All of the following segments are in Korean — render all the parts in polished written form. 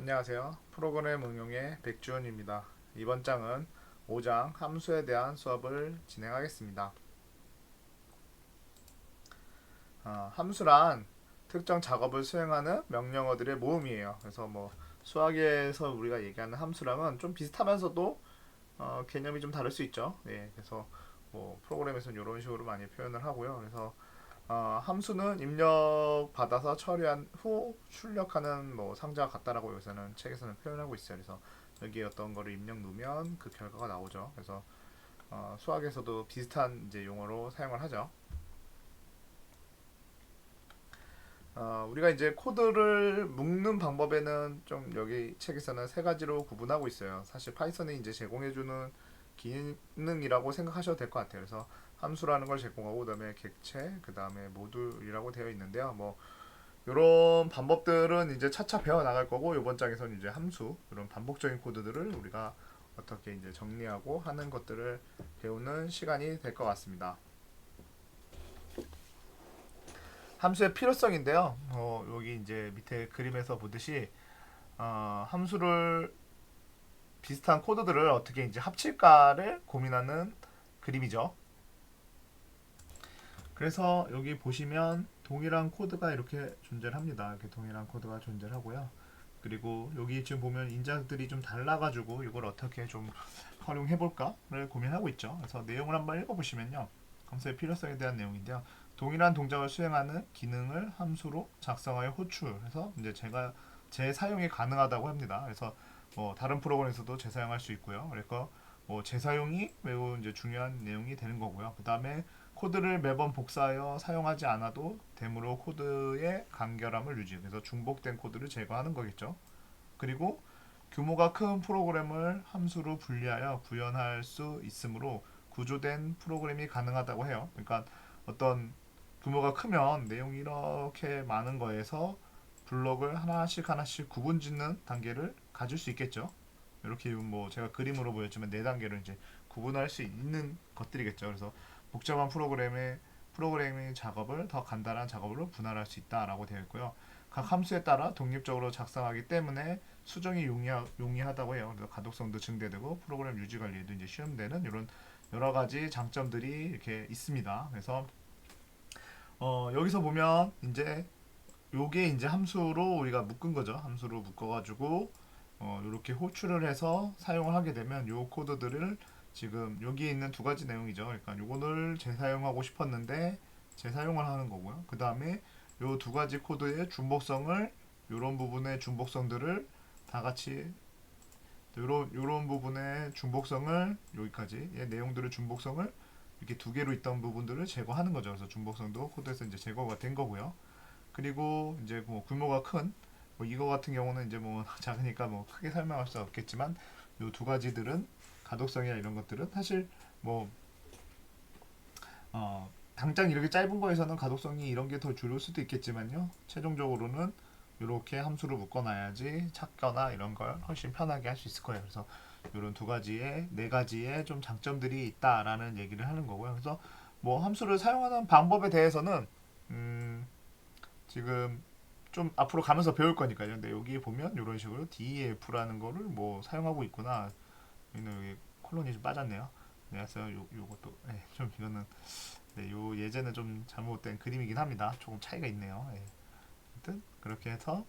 안녕하세요. 프로그램 응용의 백주원입니다. 이번 장은 5장 함수에 대한 수업을 진행하겠습니다. 함수란 특정 작업을 수행하는 명령어들의 모음이에요. 그래서 수학에서 우리가 얘기하는 함수랑은 좀 비슷하면서도 개념이 좀 다를 수 있죠. 네, 그래서 프로그램에서는 이런 식으로 많이 표현을 하고요. 그래서 함수는 입력 받아서 처리한 후 출력하는 상자와 같다라고 여기서는 책에서는 표현하고 있어요. 그래서 여기에 어떤 거를 입력 누면 그 결과가 나오죠. 그래서 수학에서도 비슷한 이제 용어로 사용을 하죠. 우리가 이제 코드를 묶는 방법에는 좀 여기 책에서는 세 가지로 구분하고 있어요. 사실 파이썬이 이제 제공해주는 기능이라고 생각하셔도 될 것 같아요. 그래서 함수라는 걸 제공하고 그다음에 객체, 그다음에 모듈이라고 되어 있는데요. 이런 방법들은 이제 차차 배워 나갈 거고 이번 장에서는 이제 함수 이런 반복적인 코드들을 우리가 어떻게 이제 정리하고 하는 것들을 배우는 시간이 될 것 같습니다. 함수의 필요성인데요. 여기 이제 밑에 그림에서 보듯이 함수를 비슷한 코드들을 어떻게 이제 합칠까를 고민하는 그림이죠. 그래서 여기 보시면 동일한 코드가 이렇게 존재를 합니다. 이렇게 동일한 코드가 존재를 하고요. 그리고 여기 지금 보면 인자들이 좀 달라가지고 이걸 어떻게 좀 활용해 볼까를 고민하고 있죠. 그래서 내용을 한번 읽어보시면요. 함수의 필요성에 대한 내용인데요. 동일한 동작을 수행하는 기능을 함수로 작성하여 호출해서 이제 제가 재사용이 가능하다고 합니다. 그래서 다른 프로그램에서도 재사용할 수 있고요. 그래서 재사용이 매우 이제 중요한 내용이 되는 거고요. 그 다음에 코드를 매번 복사하여 사용하지 않아도 되므로 코드의 간결함을 유지. 그래서 중복된 코드를 제거하는 거겠죠. 그리고 규모가 큰 프로그램을 함수로 분리하여 구현할 수 있으므로 구조된 프로그램이 가능하다고 해요. 그러니까 어떤 규모가 크면 내용이 이렇게 많은 거에서 블록을 하나씩 하나씩 구분짓는 단계를 가질 수 있겠죠. 이렇게 제가 그림으로 보였지만 네 단계로 이제 구분할 수 있는 것들이겠죠. 그래서 복잡한 프로그래밍 작업을 더 간단한 작업으로 분할할 수 있다라고 되어 있고요. 각 함수에 따라 독립적으로 작성하기 때문에 수정이 용이하다고 해요. 그래서 가독성도 증대되고 프로그램 유지 관리에도 이제 쉬움되는 이런 여러 가지 장점들이 이렇게 있습니다. 그래서 여기서 보면 이제 요게 이제 함수로 우리가 묶은 거죠. 함수로 묶어가지고 이렇게 호출을 해서 사용을 하게 되면 요 코드들을 지금 여기에 있는 두 가지 내용이죠. 그러니까 요거를 재사용하고 싶었는데 재사용을 하는 거고요. 그 다음에 요 두 가지 코드의 중복성을 요런 부분의 중복성들을 다 같이 요런 부분의 중복성을 여기까지 내용들의 중복성을 이렇게 두 개로 있던 부분들을 제거하는 거죠. 그래서 중복성도 코드에서 이제 제거가 된 거고요. 그리고 이제 규모가 큰 이거 같은 경우는 이제 작으니까 크게 설명할 수 없겠지만 요 두 가지들은 가독성이나 이런 것들은 사실 뭐 당장 이렇게 짧은 거에서는 가독성이 이런 게 더 줄을 수도 있겠지만요. 최종적으로는 이렇게 함수를 묶어놔야지 찾거나 이런 걸 훨씬 편하게 할 수 있을 거예요. 그래서 이런 두 가지의 네 가지의 좀 장점들이 있다라는 얘기를 하는 거고요. 그래서 함수를 사용하는 방법에 대해서는 지금 좀 앞으로 가면서 배울 거니까요. 근데 여기 보면 이런 식으로 DEF라는 거를 사용하고 있구나. 여기 콜론이 좀 빠졌네요. 그래서 요것도 좀 이거는 요 예제는 좀 잘못된 그림이긴 합니다. 조금 차이가 있네요. 아무튼 그렇게 해서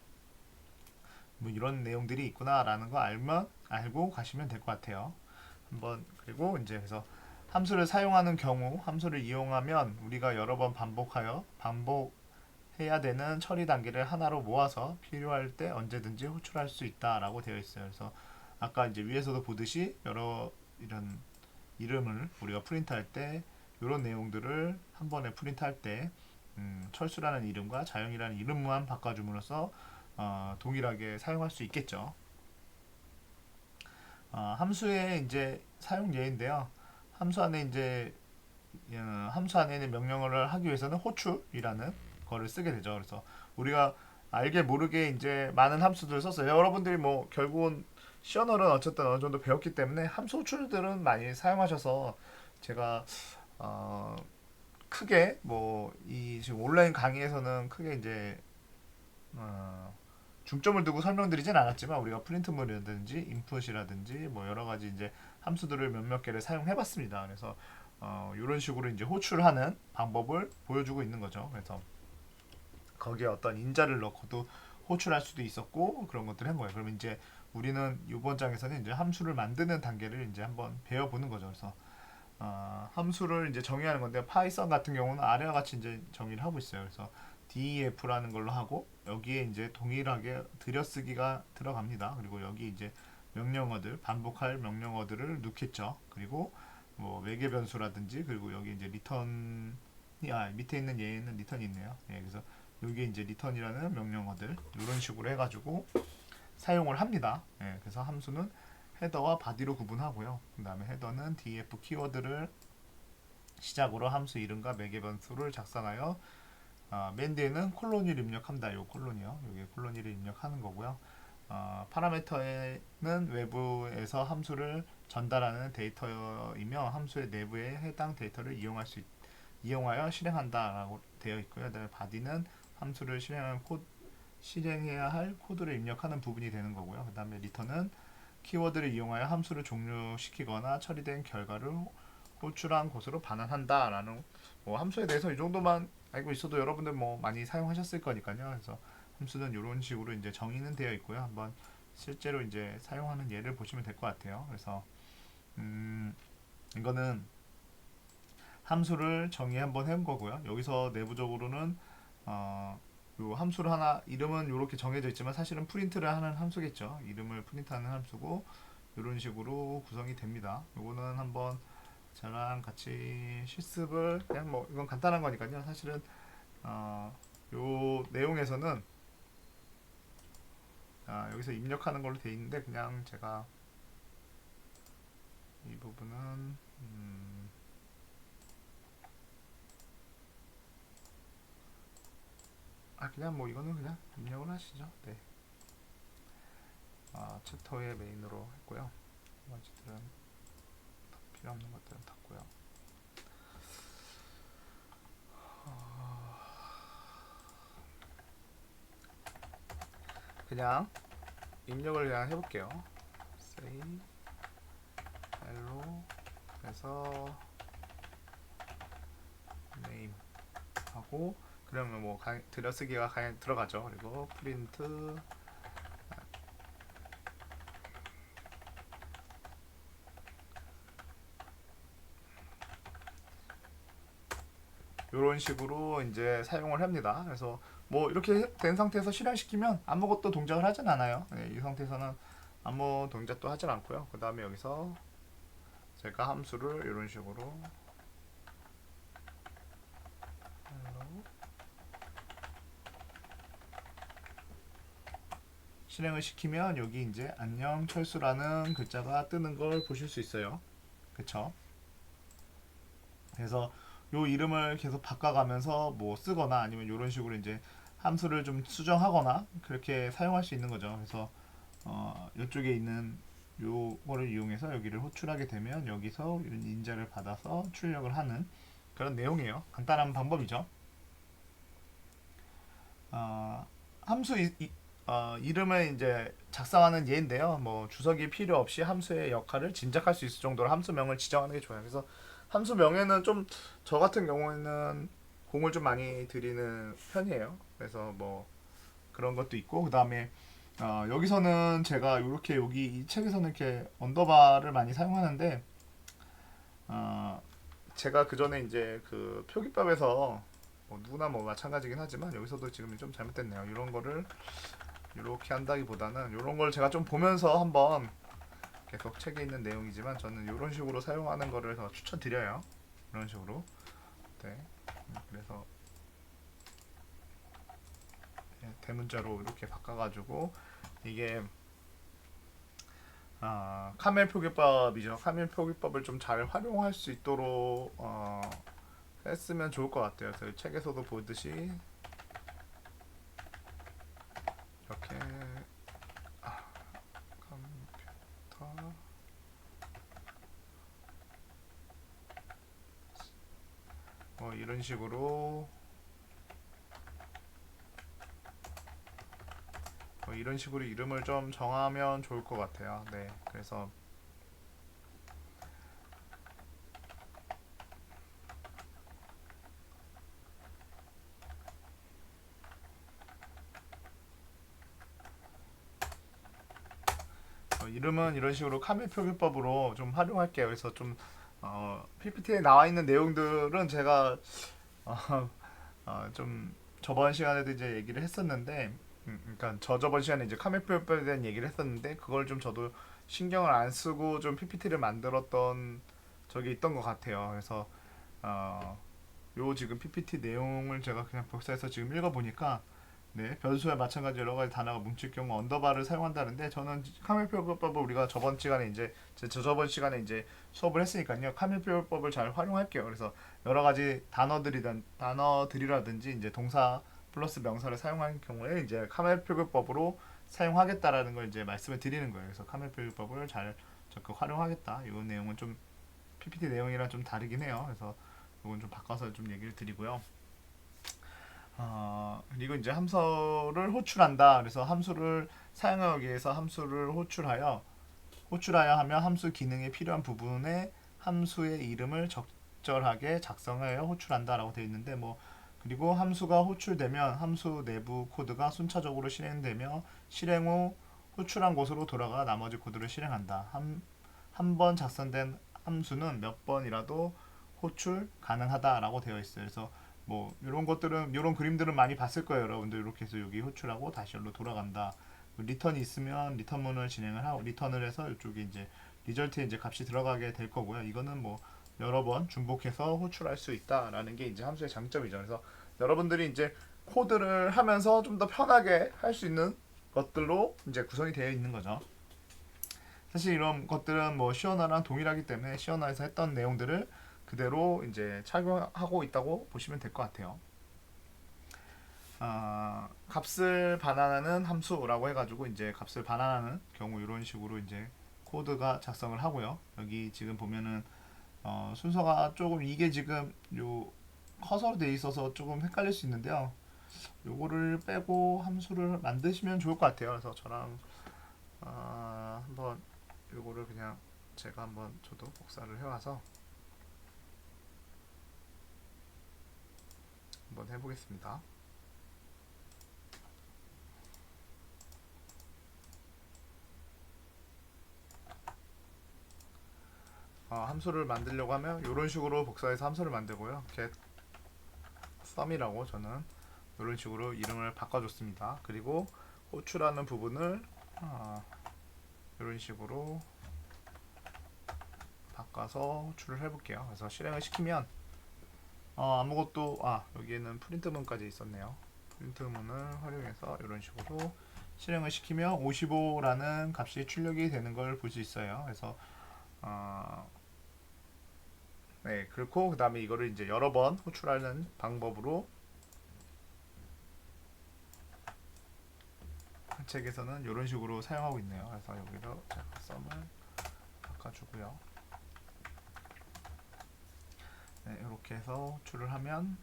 이런 내용들이 있구나라는 거 알고 가시면 될 것 같아요. 한번 그리고 이제 그래서 함수를 사용하는 경우 함수를 이용하면 우리가 여러 번 반복해야 되는 처리 단계를 하나로 모아서 필요할 때 언제든지 호출할 수 있다라고 되어 있어요. 그래서 아까 이제 위에서도 보듯이 여러 이런 이름을 우리가 프린트할 때 이런 내용들을 한 번에 프린트할 때 철수라는 이름과 자영이라는 이름만 바꿔줌으로써 동일하게 사용할 수 있겠죠. 함수의 이제 사용 예인데요. 함수 안에 이제 함수 안에 있는 명령어를 하기 위해서는 호출이라는 거를 쓰게 되죠. 그래서 우리가 알게 모르게 이제 많은 함수들을 썼어요. 여러분들이 결국은 시어널은 어쨌든 어느 정도 배웠기 때문에 함수 호출들은 많이 사용하셔서 제가 어, 크게 이 지금 온라인 강의에서는 크게 이제 어, 중점을 두고 설명드리진 않았지만 우리가 프린트물이라든지 인풋이라든지 뭐 여러 가지 이제 함수들을 몇몇 개를 사용해봤습니다. 그래서 이런 식으로 이제 호출하는 방법을 보여주고 있는 거죠. 그래서 거기에 어떤 인자를 넣고도 호출할 수도 있었고 그런 것들을 한 거예요. 그러면 이제 우리는 이번 장에서는 이제 함수를 만드는 단계를 이제 한번 배워보는 거죠. 그래서 함수를 이제 정의하는 건데 파이썬 같은 경우는 아래와 같이 이제 정의를 하고 있어요. 그래서 def라는 걸로 하고 여기에 이제 동일하게 들여쓰기가 들어갑니다. 그리고 여기 이제 명령어들 반복할 명령어들을 넣겠죠. 그리고 뭐 매개 변수라든지 그리고 여기 이제 리턴 밑에 있는 얘는 리턴이 있네요. 예, 그래서 여기 이제 리턴이라는 명령어들 이런 식으로 해가지고 사용을 합니다. 예, 그래서 함수는 헤더와 바디로 구분하고요. 그 다음에 헤더는 def 키워드를 시작으로 함수 이름과 매개 변수를 작성하여 맨 뒤에는 콜론을 입력합니다. 요 콜론이요. 여기 콜론을 입력하는 거고요. 파라미터에는 외부에서 함수를 전달하는 데이터이며 함수의 내부에 해당 데이터를 이용하여 실행한다라고 되어 있고요. 그다음에 바디는 함수를 실행해야 할 코드를 입력하는 부분이 되는 거고요. 그 다음에 리턴은 키워드를 이용하여 함수를 종료시키거나 처리된 결과를 호출한 것으로 반환한다라는 뭐 함수에 대해서 이 정도만 알고 있어도 여러분들 뭐 많이 사용하셨을 거니까요. 그래서 함수는 이런 식으로 이제 정의는 되어 있고요. 한번 실제로 이제 사용하는 예를 보시면 될 것 같아요. 그래서 이거는 함수를 정의 한번 해본 거고요. 여기서 내부적으로는 요 함수를 하나 이름은 이렇게 정해져 있지만 사실은 프린트를 하는 함수겠죠. 이름을 프린트하는 함수고 이런 식으로 구성이 됩니다. 요거는 한번 저랑 같이 실습을 그냥 뭐 이건 간단한 거니까요. 사실은 요 내용에서는 여기서 입력하는 걸로 돼 있는데 그냥 제가 이 부분은 그냥 뭐 이거는 그냥 입력을 하시죠. 네. 챕터의 메인으로 했고요. 나머지들은 필요 없는 것들은 닫고요. 그냥 입력을 그냥 해볼게요. say hello 해서 name 하고 그러면 뭐 들여쓰기가 들어가죠. 그리고 프린트 이런 식으로 이제 사용을 합니다. 그래서 뭐 이렇게 된 상태에서 실행시키면 아무것도 동작을 하진 않아요. 네, 이 상태에서는 아무 동작도 하진 않고요. 그 다음에 여기서 제가 함수를 이런 식으로 실행을 시키면 여기 이제 안녕 철수라는 글자가 뜨는 걸 보실 수 있어요. 그쵸? 그래서 요 이름을 계속 바꿔가면서 뭐 쓰거나 아니면 이런 식으로 이제 함수를 좀 수정하거나 그렇게 사용할 수 있는 거죠. 그래서 이쪽에 있는 요거를 이용해서 여기를 호출하게 되면 여기서 이런 인자를 받아서 출력을 하는 그런 내용이에요. 간단한 방법이죠. 함수 이름을 이제 작성하는 예인데요. 뭐 주석이 필요 없이 함수의 역할을 짐작할 수 있을 정도로 함수명을 지정하는 게 좋아요. 그래서 함수명에는 좀 저 같은 경우에는 공을 좀 많이 들이는 편이에요. 그래서 뭐 그런 것도 있고 그 다음에 여기서는 제가 이렇게 여기 이 책에서는 이렇게 언더바를 많이 사용하는데 제가 그 전에 이제 그 표기법에서 뭐 누구나 뭐 마찬가지긴 하지만 여기서도 지금 좀 잘못됐네요. 이런 거를 이렇게 한다기보다는 이런 걸 제가 좀 보면서 한번 계속 책에 있는 내용이지만 저는 이런 식으로 사용하는 거를 더 추천드려요. 이런 식으로. 네. 그래서 대문자로 이렇게 바꿔가지고 이게 카멜 표기법이죠. 카멜 표기법을 좀 잘 활용할 수 있도록 했으면 좋을 것 같아요. 그래서 책에서도 보듯이 이렇게 컴퓨터 뭐 이런 식으로 이런 식으로 이름을 좀 정하면 좋을 것 같아요. 네, 그래서 이름은 이런 식으로 카멜 표기법으로 좀 활용할게요. 그래서 좀 PPT에 나와 있는 내용들은 제가 어, 좀 저번 시간에도 이제 얘기를 했었는데, 그러니까 저번 시간에 이제 카멜 표기법에 대한 얘기를 했었는데 그걸 좀 저도 신경을 안 쓰고 좀 PPT를 만들었던 적이 있던 것 같아요. 그래서 어, 요 지금 PPT 내용을 제가 그냥 복사해서 지금 읽어보니까 네, 변수와 마찬가지 여러 가지 단어가 뭉칠 경우 언더바를 사용한다는데 저는 카멜 표기법을 우리가 저번 시간에 이제 저번 시간에 이제 수업을 했으니까요. 카멜 표기법을 잘 활용할게요. 그래서 여러 가지 단어들이라든지 이제 동사 플러스 명사를 사용하는 경우에 이제 카멜 표기법으로 사용하겠다라는 걸 이제 말씀을 드리는 거예요. 그래서 카멜 표기법을 잘 적극 활용하겠다. 이 내용은 좀 PPT 내용이랑 좀 다르긴 해요. 그래서 이건 좀 바꿔서 좀 얘기를 드리고요. 그리고 이제 함수를 호출한다. 그래서 함수를 사용하기 위해서 함수를 호출하여 하면 함수 기능에 필요한 부분에 함수의 이름을 적절하게 작성하여 호출한다라고 되어 있는데 뭐 그리고 함수가 호출되면 함수 내부 코드가 순차적으로 실행되며 실행 후 호출한 곳으로 돌아가 나머지 코드를 실행한다. 한 번 작성된 함수는 몇 번이라도 호출 가능하다라고 되어 있어요. 그래서 뭐 이런 것들은 이런 그림들은 많이 봤을 거예요, 여러분들. 이렇게 해서 여기 호출하고 다시 여기로 돌아간다. 리턴이 있으면 리턴문을 진행을 하고 리턴을 해서 이쪽에 이제 리절트에 이제 값이 들어가게 될 거고요. 이거는 뭐 여러 번 중복해서 호출할 수 있다라는 게 이제 함수의 장점이죠. 그래서 여러분들이 이제 코드를 하면서 좀 더 편하게 할 수 있는 것들로 이제 구성이 되어 있는 거죠. 사실 이런 것들은 뭐 시어나랑 동일하기 때문에 시어나에서 했던 내용들을 그대로 이제 착용하고 있다고 보시면 될 것 같아요. 값을 반환하는 함수라고 해가지고 이제 값을 반환하는 경우 이런 식으로 이제 코드가 작성을 하고요. 여기 지금 보면은 순서가 조금 이게 지금 요 커서로 돼 있어서 조금 헷갈릴 수 있는데요. 요거를 빼고 함수를 만드시면 좋을 것 같아요. 그래서 저랑 한번 요거를 그냥 제가 한번 저도 복사를 해와서 한번 해보겠습니다. 함수를 만들려고 하면 이런 식으로 복사해서 함수를 만들고요. get sum이라고 저는 이런 식으로 이름을 바꿔줬습니다. 그리고 호출하는 부분을 이런 식으로 바꿔서 호출을 해볼게요. 그래서 실행을 시키면 아무것도 여기에는 프린트문까지 있었네요. 프린트문을 활용해서 이런 식으로 실행을 시키면 55라는 값이 출력이 되는 걸 볼 수 있어요. 그래서 네, 그렇고 그 다음에 이거를 이제 여러 번 호출하는 방법으로 책에서는 이런 식으로 사용하고 있네요. 그래서 여기서 제가 썸을 바꿔주고요. 네, 이렇게 해서 호출을 하면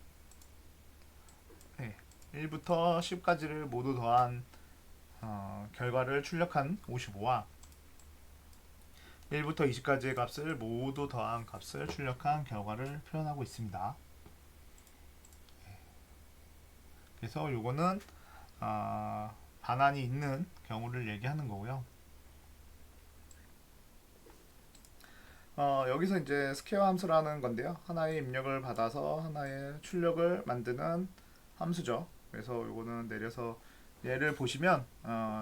네, 1부터 10까지를 모두 더한 결과를 출력한 55와 1부터 20까지의 값을 모두 더한 값을 출력한 결과를 표현하고 있습니다. 그래서 요거는 반환이 있는 경우를 얘기하는 거고요. 여기서 이제 스퀘어 함수라는 건데요. 하나의 입력을 받아서 하나의 출력을 만드는 함수죠. 그래서 요거는 내려서 얘를 보시면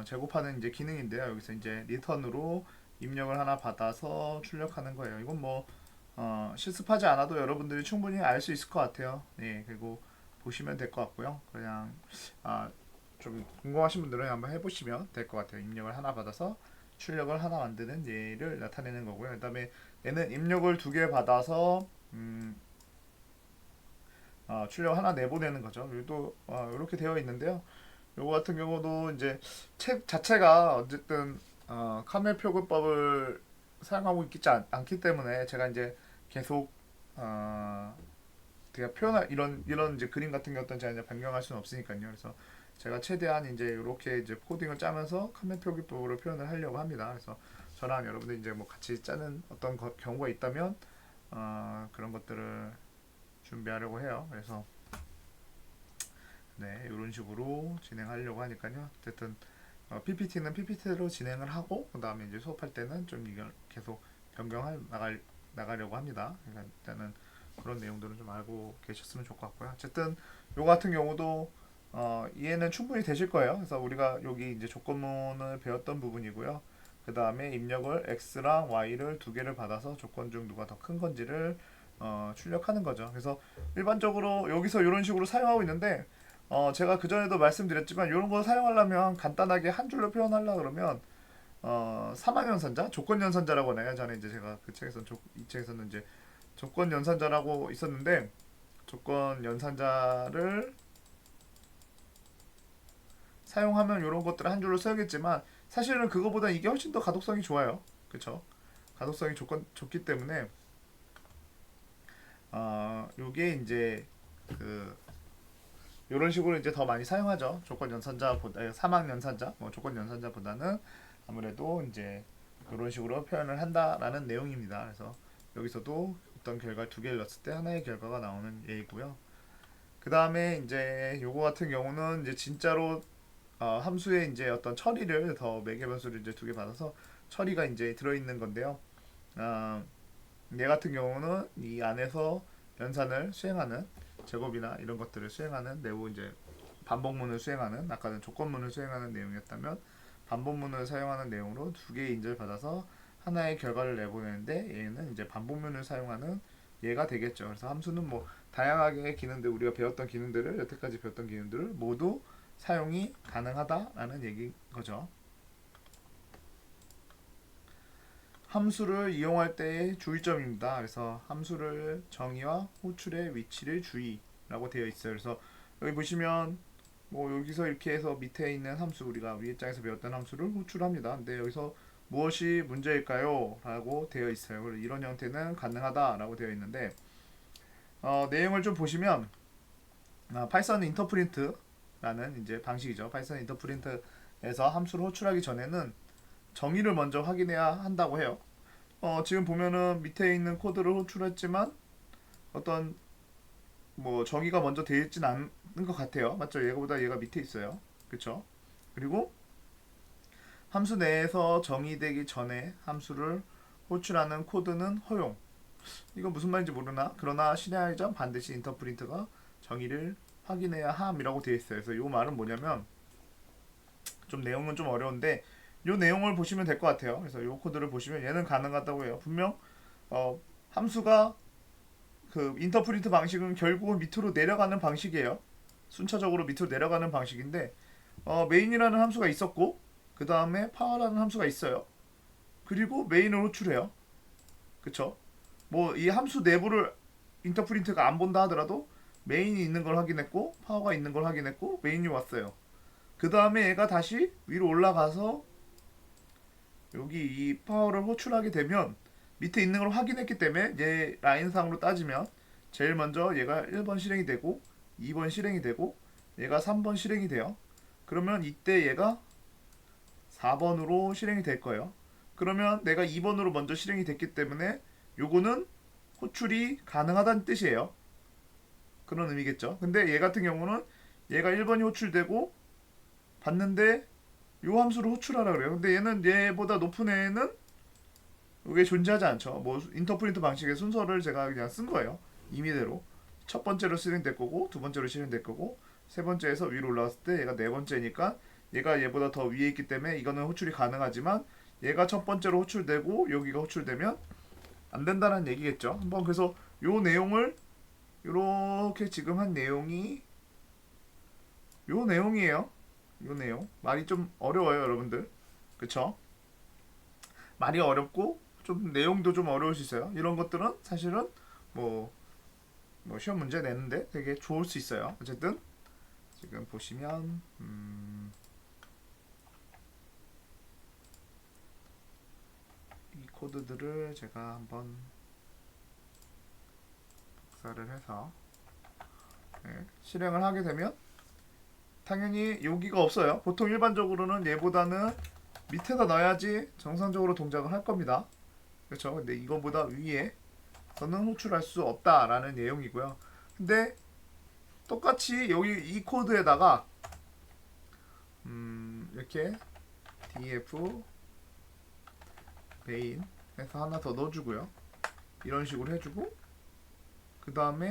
제곱하는 이제 기능인데요. 여기서 이제 리턴으로 입력을 하나 받아서 출력하는 거예요. 이건 뭐 실습하지 않아도 여러분들이 충분히 알 수 있을 것 같아요. 네, 그리고 보시면 될 것 같고요. 그냥 좀 궁금하신 분들은 한번 해보시면 될 것 같아요. 입력을 하나 받아서 출력을 하나 만드는 예를 나타내는 거고요. 그 다음에 얘는 입력을 두 개 받아서 출력 하나 내보내는 거죠. 여기도 이렇게 되어 있는데요. 요거 같은 경우도 이제 책 자체가 어쨌든 카멜 표기법을 사용하고 있지 않기 때문에 제가 이제 계속 제가 표현할 이런 이제 그림 같은 것들은 제가 이제 변경할 수는 없으니까요. 그래서 제가 최대한 이제 이렇게 이제 코딩을 짜면서 카멘 표기법으로 표현을 하려고 합니다. 그래서 저랑 여러분들 이제 뭐 같이 짜는 어떤 경우가 있다면 그런 것들을 준비하려고 해요. 그래서 네, 이런 식으로 진행하려고 하니까요. 어쨌든 PPT는 PPT로 진행을 하고 그 다음에 이제 수업할 때는 좀 이걸 계속 변경할 나가려고 합니다. 그러니까 일단은 그런 내용들은 좀 알고 계셨으면 좋을 것 같고요. 어쨌든 요 같은 경우도 이해는 충분히 되실 거예요. 그래서 우리가 여기 이제 조건문을 배웠던 부분이고요. 그 다음에 입력을 x랑 y를 두 개를 받아서 조건 중 누가 더 큰 건지를 출력하는 거죠. 그래서 일반적으로 여기서 이런 식으로 사용하고 있는데 제가 그전에도 말씀드렸지만 이런 거 사용하려면 간단하게 한 줄로 표현하려 그러면 사망연산자, 조건연산자라고 하나요? 전에 이제 제가 그 책에서 이 책에서는 이제 조건연산자라고 있었는데 조건연산자를 사용하면 이런 것들을 한 줄로 써야겠지만 사실은 그거보다 이게 훨씬 더 가독성이 좋아요. 그쵸? 가독성이 좋기 때문에 요게 이제 그 이런 식으로 이제 더 많이 사용하죠. 조건 연산자보다 사망 연산자, 뭐 조건 연산자보다는 아무래도 이제 이런 식으로 표현을 한다라는 내용입니다. 그래서 여기서도 어떤 결과 두 개를 넣었을 때 하나의 결과가 나오는 예이고요. 그 다음에 이제 요거 같은 경우는 이제 진짜로 함수에 이제 어떤 처리를 더 매개 변수를 이제 두 개 받아서 처리가 이제 들어있는 건데요. 어, 얘 같은 경우는 이 안에서 연산을 수행하는 제곱이나 이런 것들을 수행하는 내부 이제 반복문을 수행하는 아까는 조건문을 수행하는 내용이었다면 반복문을 사용하는 내용으로 두 개의 인재를 받아서 하나의 결과를 내보내는데 얘는 이제 반복문을 사용하는 얘가 되겠죠. 그래서 함수는 뭐 다양하게 기능들 우리가 배웠던 기능들을 여태까지 배웠던 기능들을 모두 사용이 가능하다라는 얘기인 거죠. 함수를 이용할 때의 주의점입니다. 그래서 함수를 정의와 호출의 위치를 주의라고 되어 있어요. 그래서 여기 보시면 뭐 여기서 이렇게 해서 밑에 있는 함수 우리가 위에 장에서 배웠던 함수를 호출합니다. 근데 여기서 무엇이 문제일까요? 라고 되어 있어요. 그래서 이런 형태는 가능하다라고 되어 있는데 내용을 좀 보시면 파이썬 인터프린트라는 이제 방식이죠. 파이썬 인터프린트에서 함수를 호출하기 전에는 정의를 먼저 확인해야 한다고 해요. 지금 보면은 밑에 있는 코드를 호출했지만 어떤 뭐 정의가 먼저 되어 있진 않은 것 같아요. 맞죠? 얘보다 얘가 밑에 있어요. 그쵸? 그리고 함수 내에서 정의되기 전에 함수를 호출하는 코드는 허용. 이건 무슨 말인지 모르나? 그러나 실행하기 전 반드시 인터프린트가 정의를 확인해야 함이라고 되어 있어요. 그래서 이 말은 뭐냐면 좀 내용은 좀 어려운데 이 내용을 보시면 될 것 같아요. 그래서 이 코드를 보시면 얘는 가능하다고 해요. 분명 함수가 그 인터프린트 방식은 결국은 밑으로 내려가는 방식이에요. 순차적으로 밑으로 내려가는 방식인데 메인이라는 함수가 있었고 그 다음에 파워라는 함수가 있어요. 그리고 메인을 호출해요. 그쵸? 뭐 이 함수 내부를 인터프린트가 안 본다 하더라도 메인이 있는 걸 확인했고 파워가 있는 걸 확인했고 메인이 왔어요. 그 다음에 얘가 다시 위로 올라가서 여기 이 파워를 호출하게 되면 밑에 있는 걸 확인했기 때문에 얘 라인상으로 따지면 제일 먼저 얘가 1번 실행이 되고 2번 실행이 되고 얘가 3번 실행이 돼요. 그러면 이때 얘가 4번으로 실행이 될 거예요. 그러면 내가 2번으로 먼저 실행이 됐기 때문에 요거는 호출이 가능하다는 뜻이에요. 그런 의미겠죠. 근데 얘 같은 경우는 얘가 1번이 호출되고 봤는데 요 함수를 호출하라 그래요. 근데 얘는 얘보다 높은 애는 이게 존재하지 않죠. 뭐 인터프린트 방식의 순서를 제가 그냥 쓴 거예요. 임의대로 첫 번째로 실행될 거고 두 번째로 실행될 거고 세 번째에서 위로 올라갔을 때 얘가 네 번째니까 얘가 얘보다 더 위에 있기 때문에 이거는 호출이 가능하지만 얘가 첫 번째로 호출되고 여기가 호출되면 안 된다는 얘기겠죠. 한번 그래서 요 내용을 요렇게 지금 한 내용이 요 내용이에요. 요 내용 말이 좀 어려워요, 여러분들. 그쵸? 말이 어렵고 좀 내용도 좀 어려울 수 있어요. 이런 것들은 사실은 뭐, 뭐 시험 문제 내는데 되게 좋을 수 있어요. 어쨌든 지금 보시면 이 코드들을 제가 한번 복사를 해서 실행을 하게 되면 당연히 여기가 없어요. 보통 일반적으로는 얘보다는 밑에다 넣어야지 정상적으로 동작을 할 겁니다. 그렇죠? 근데 이거보다 위에서는 호출할 수 없다라는 내용이고요. 근데 똑같이 여기 이 코드에다가 이렇게 df main 해서 하나 더 넣어주고요. 이런 식으로 해주고 그 다음에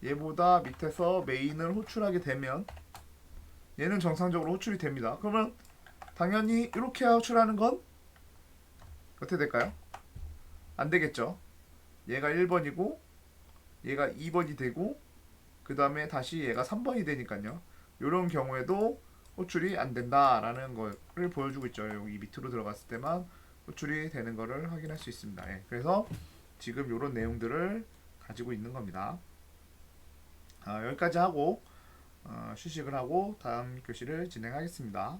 얘보다 밑에서 메인을 호출하게 되면 얘는 정상적으로 호출이 됩니다. 그러면 당연히 이렇게 호출하는 건 어떻게 될까요? 안 되겠죠. 얘가 1번이고 얘가 2번이 되고 그 다음에 다시 얘가 3번이 되니까요. 이런 경우에도 호출이 안 된다라는 거를 보여주고 있죠. 여기 밑으로 들어갔을 때만 호출이 되는 거를 확인할 수 있습니다. 예, 그래서 지금 이런 내용들을 가지고 있는 겁니다. 여기까지 하고 휴식을 하고 다음 교시를 진행하겠습니다.